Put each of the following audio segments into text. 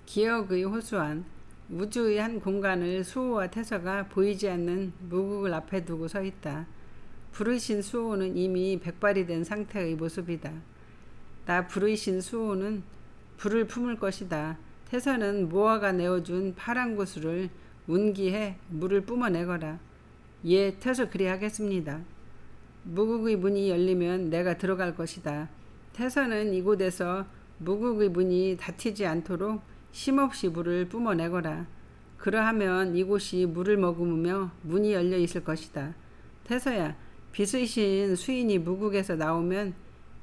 기억의 호수안. 우주의 한 공간을 수호와 태서가 보이지 않는 무국을 앞에 두고 서 있다. 부르신 수호는 이미 백발이 된 상태의 모습이다. 나 부르신 수호는 불을 품을 것이다. 태서는 모아가 내어준 파란 구슬을 운기해 물을 뿜어내거라. 예, 태서 그리하겠습니다. 무국의 문이 열리면 내가 들어갈 것이다. 태서는 이곳에서 무국의 문이 닫히지 않도록 쉼없이 물을 뿜어내거라. 그러하면 이곳이 물을 머금으며 문이 열려 있을 것이다. 태서야, 빚의 수인이 무국에서 나오면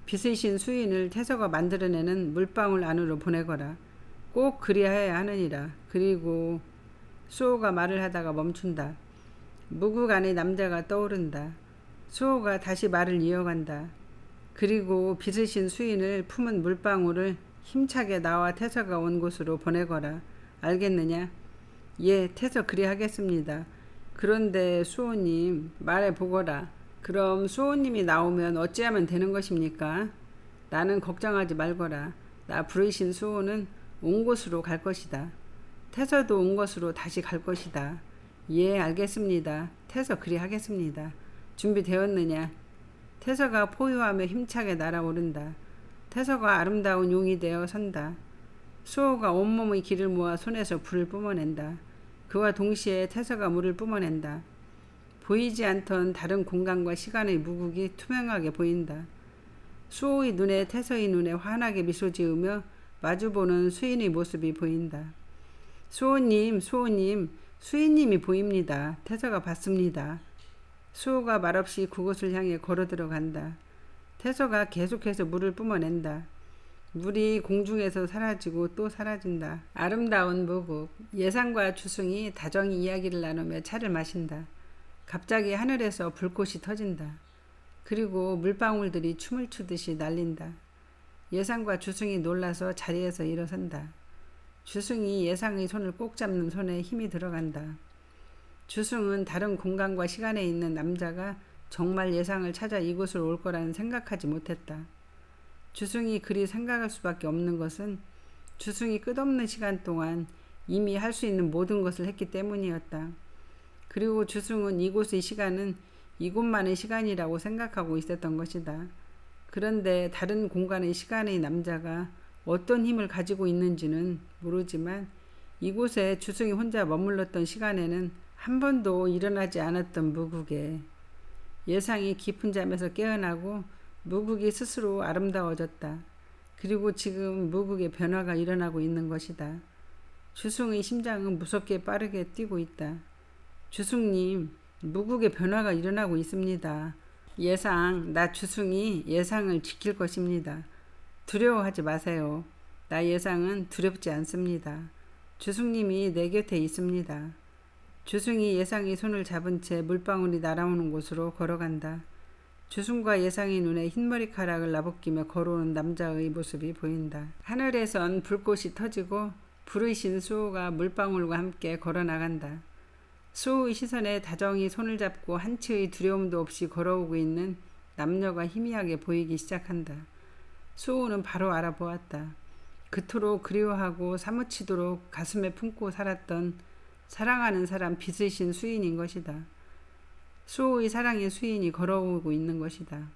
빚의 수인을 태서가 만들어내는 물방울 안으로 보내거라. 꼭 그리하여야 하느니라. 그리고 수호가 말을 하다가 멈춘다. 무국 안의 남자가 떠오른다. 수호가 다시 말을 이어간다. 그리고 빚으신 수인을 품은 물방울을 힘차게 나와 태서가 온 곳으로 보내거라. 알겠느냐? 예, 태서 그리하겠습니다. 그런데 수호님, 말해보거라. 그럼 수호님이 나오면 어찌하면 되는 것입니까? 나는 걱정하지 말거라. 나 부르신 수호는 온 곳으로 갈 것이다. 태서도 온 곳으로 다시 갈 것이다. 예, 알겠습니다. 태서 그리하겠습니다. 준비되었느냐? 태서가 포효하며 힘차게 날아오른다. 태서가 아름다운 용이 되어 선다. 수호가 온몸의 기를 모아 손에서 불을 뿜어낸다. 그와 동시에 태서가 물을 뿜어낸다. 보이지 않던 다른 공간과 시간의 무국이 투명하게 보인다. 수호의 눈에 태서의 눈에 환하게 미소 지으며 마주보는 수인의 모습이 보인다. 수호님, 수호님, 수인님이 보입니다. 태서가 봤습니다. 수호가 말없이 그곳을 향해 걸어 들어간다. 태서가 계속해서 물을 뿜어낸다. 물이 공중에서 사라지고 또 사라진다. 아름다운 무국. 예상과 주승이 다정히 이야기를 나누며 차를 마신다. 갑자기 하늘에서 불꽃이 터진다. 그리고 물방울들이 춤을 추듯이 날린다. 예상과 주승이 놀라서 자리에서 일어선다. 주승이 예상의 손을 꼭 잡는 손에 힘이 들어간다. 주승은 다른 공간과 시간에 있는 남자가 정말 예상을 찾아 이곳으로 올 거라는 생각하지 못했다. 주승이 그리 생각할 수밖에 없는 것은 주승이 끝없는 시간 동안 이미 할 수 있는 모든 것을 했기 때문이었다. 그리고 주승은 이곳의 시간은 이곳만의 시간이라고 생각하고 있었던 것이다. 그런데 다른 공간의 시간의 남자가 어떤 힘을 가지고 있는지는 모르지만 이곳에 주승이 혼자 머물렀던 시간에는 한 번도 일어나지 않았던 무국에 예상이 깊은 잠에서 깨어나고 무국이 스스로 아름다워졌다. 그리고 지금 무국의 변화가 일어나고 있는 것이다. 주승의 심장은 무섭게 빠르게 뛰고 있다. 주승님, 무국의 변화가 일어나고 있습니다. 예상, 나 주승이 예상을 지킬 것입니다. 두려워하지 마세요. 나 예상은 두렵지 않습니다. 주승님이 내 곁에 있습니다. 주승이 예상이 손을 잡은 채 물방울이 날아오는 곳으로 걸어간다. 주승과 예상의 눈에 흰머리카락을 나부끼며 걸어오는 남자의 모습이 보인다. 하늘에선 불꽃이 터지고 부르신 수호가 물방울과 함께 걸어나간다. 수호의 시선에 다정히 손을 잡고 한치의 두려움도 없이 걸어오고 있는 남녀가 희미하게 보이기 시작한다. 수호는 바로 알아보았다. 그토록 그리워하고 사무치도록 가슴에 품고 살았던 사랑하는 사람 빚으신 수인인 것이다. 수호의 사랑의 수인이 걸어오고 있는 것이다.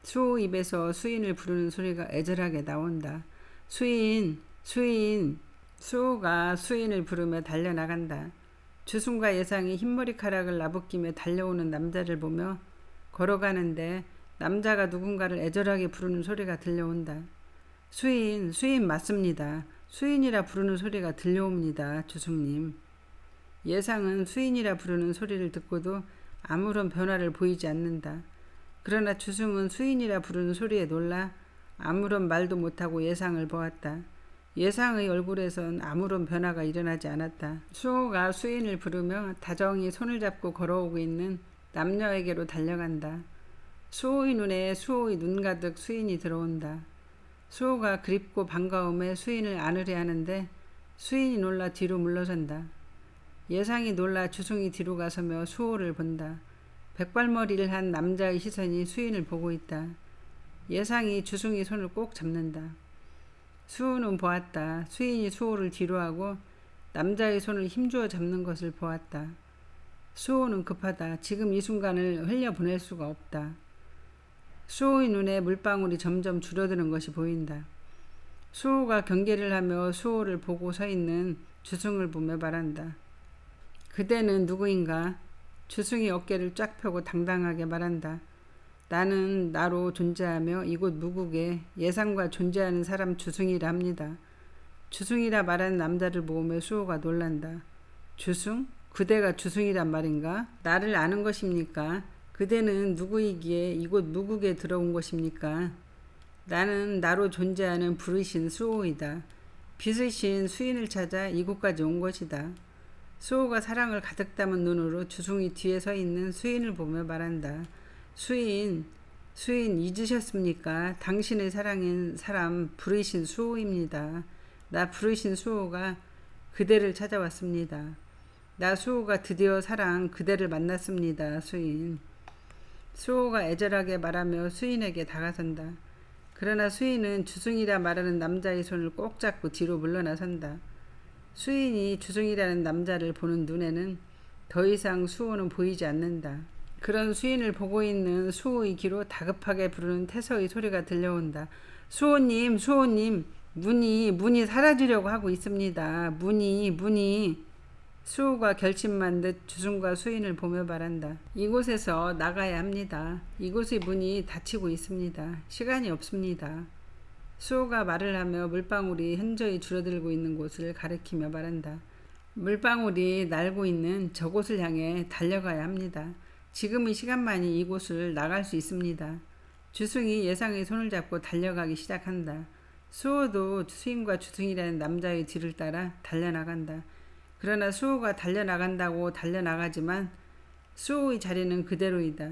수호 입에서 수인을 부르는 소리가 애절하게 나온다. 수인, 수인. 수호가 수인을 부르며 달려나간다. 주승과 예상이 흰머리카락을 나부끼며 달려오는 남자를 보며 걸어가는데 남자가 누군가를 애절하게 부르는 소리가 들려온다. 수인, 수인 맞습니다. 수인이라 부르는 소리가 들려옵니다. 주승님. 예상은 수인이라 부르는 소리를 듣고도 아무런 변화를 보이지 않는다. 그러나 주승은 수인이라 부르는 소리에 놀라 아무런 말도 못하고 예상을 보았다. 예상의 얼굴에선 아무런 변화가 일어나지 않았다. 수호가 수인을 부르며 다정히 손을 잡고 걸어오고 있는 남녀에게로 달려간다. 수호의 눈에 수호의 눈 가득 수인이 들어온다. 수호가 그립고 반가움에 수인을 안으려 하는데 수인이 놀라 뒤로 물러선다. 예상이 놀라 주승이 뒤로 가서며 수호를 본다. 백발머리를 한 남자의 시선이 수인을 보고 있다. 예상이 주승이 손을 꼭 잡는다. 수호는 보았다. 수인이 수호를 뒤로하고 남자의 손을 힘주어 잡는 것을 보았다. 수호는 급하다. 지금 이 순간을 흘려보낼 수가 없다. 수호의 눈에 물방울이 점점 줄어드는 것이 보인다. 수호가 경계를 하며 수호를 보고 서 있는 주승을 보며 말한다. 그대는 누구인가? 주승이 어깨를 쫙 펴고 당당하게 말한다. 나는 나로 존재하며 이곳 무국에 예상과 존재하는 사람 주승이라 합니다. 주승이라 말하는 남자를 보며 수호가 놀란다. 주승? 그대가 주승이란 말인가? 나를 아는 것입니까? 그대는 누구이기에 이곳 무국에 들어온 것입니까? 나는 나로 존재하는 부르신 수호이다. 빚으신 수인을 찾아 이곳까지 온 것이다. 수호가 사랑을 가득 담은 눈으로 주승이 뒤에 서 있는 수인을 보며 말한다. 수인 잊으셨습니까? 당신의 사랑인 사람 부르신 수호입니다. 나 부르신 수호가 그대를 찾아왔습니다. 나 수호가 드디어 사랑 그대를 만났습니다. 수인. 수호가 애절하게 말하며 수인에게 다가선다. 그러나 수인은 주승이라 말하는 남자의 손을 꼭 잡고 뒤로 물러나선다. 수인이 주승이라는 남자를 보는 눈에는 더 이상 수호는 보이지 않는다. 그런 수인을 보고 있는 수호의 귀로 다급하게 부르는 태서의 소리가 들려온다. 수호님, 수호님, 문이 사라지려고 하고 있습니다. 문이. 수호가 결심만 듯 주승과 수인을 보며 말한다. 이곳에서 나가야 합니다. 이곳의 문이 닫히고 있습니다. 시간이 없습니다. 수호가 말을 하며 물방울이 현저히 줄어들고 있는 곳을 가리키며 말한다. 물방울이 날고 있는 저곳을 향해 달려가야 합니다. 지금의 시간만이 이곳을 나갈 수 있습니다. 주승이 예상의 손을 잡고 달려가기 시작한다. 수호도 수인과 주승이라는 남자의 뒤를 따라 달려나간다. 그러나 수호가 달려나간다고 달려나가지만 수호의 자리는 그대로이다.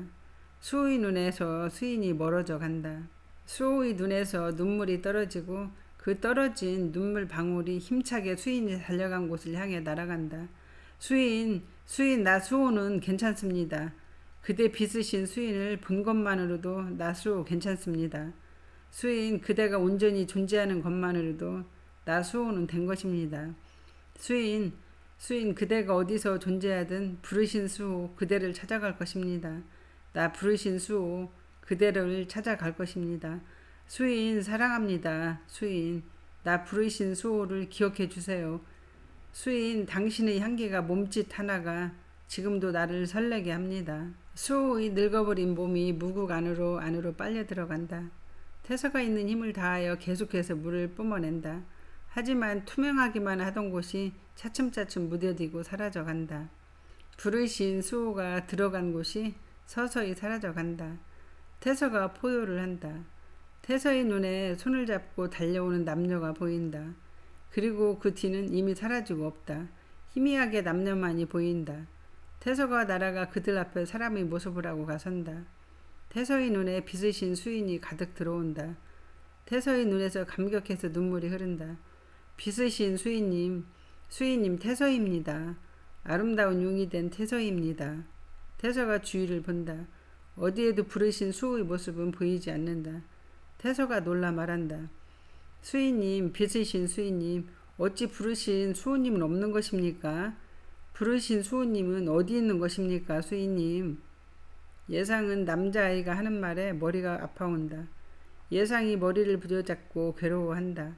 수호의 눈에서 수인이 멀어져 간다. 수호의 눈에서 눈물이 떨어지고 그 떨어진 눈물 방울이 힘차게 수인이 달려간 곳을 향해 날아간다. 수인, 나 수호는 괜찮습니다. 그대 빚으신 수인을 본 것만으로도 나 수호 괜찮습니다. 수인, 그대가 온전히 존재하는 것만으로도 나 수호는 된 것입니다. 수인, 그대가 어디서 존재하든 부르신 수호 그대를 찾아갈 것입니다. 나 부르신 수호 그대를 찾아갈 것입니다. 수인 사랑합니다. 수인, 나 부르신 수호를 기억해 주세요. 수인, 당신의 향기가 몸짓 하나가 지금도 나를 설레게 합니다. 수호의 늙어버린 몸이 무국 안으로 빨려 들어간다. 태서가 있는 힘을 다하여 계속해서 물을 뿜어낸다. 하지만 투명하기만 하던 곳이 차츰차츰 무뎌지고 사라져간다. 부르신 수호가 들어간 곳이 서서히 사라져간다. 태서가 포효를 한다. 태서의 눈에 손을 잡고 달려오는 남녀가 보인다. 그리고 그 뒤는 이미 사라지고 없다. 희미하게 남녀만이 보인다. 태서가 날아가 그들 앞에 사람의 모습을 하고 가선다. 태서의 눈에 빚으신 수인이 가득 들어온다. 태서의 눈에서 감격해서 눈물이 흐른다. 빚으신 수인님 태서입니다. 아름다운 용이 된 태서입니다. 태서가 주위를 본다. 어디에도 부르신 수호의 모습은 보이지 않는다. 태서가 놀라 말한다. 수인님, 빚으신 수인님, 어찌 부르신 수호님은 없는 것입니까? 부르신 수호님은 어디 있는 것입니까, 수인님? 예상은 남자아이가 하는 말에 머리가 아파온다. 예상이 머리를 부여잡고 괴로워한다.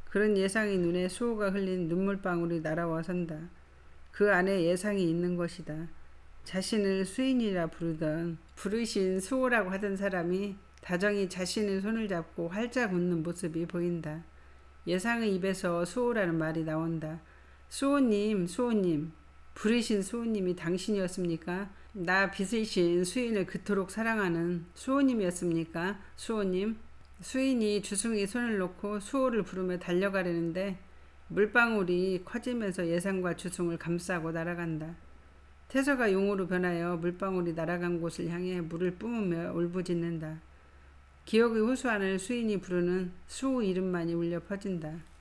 그런 예상의 눈에 수호가 흘린 눈물방울이 날아와 선다. 그 안에 예상이 있는 것이다. 자신을 수인이라 부르신 수호라고 하던 사람이 다정히 자신의 손을 잡고 활짝 웃는 모습이 보인다. 예상의 입에서 수호라는 말이 나온다. 수호님, 부르신 수호님이 당신이었습니까? 나 빚으신 수인을 그토록 사랑하는 수호님이었습니까? 수호님? 수인이 주승의 손을 놓고 수호를 부르며 달려가려는데 물방울이 커지면서 예상과 주승을 감싸고 날아간다. 태서가 용으로 변하여 물방울이 날아간 곳을 향해 물을 뿜으며 울부짖는다. 기억의 호수 안을 수인이 부르는 수호 이름만이 울려 퍼진다.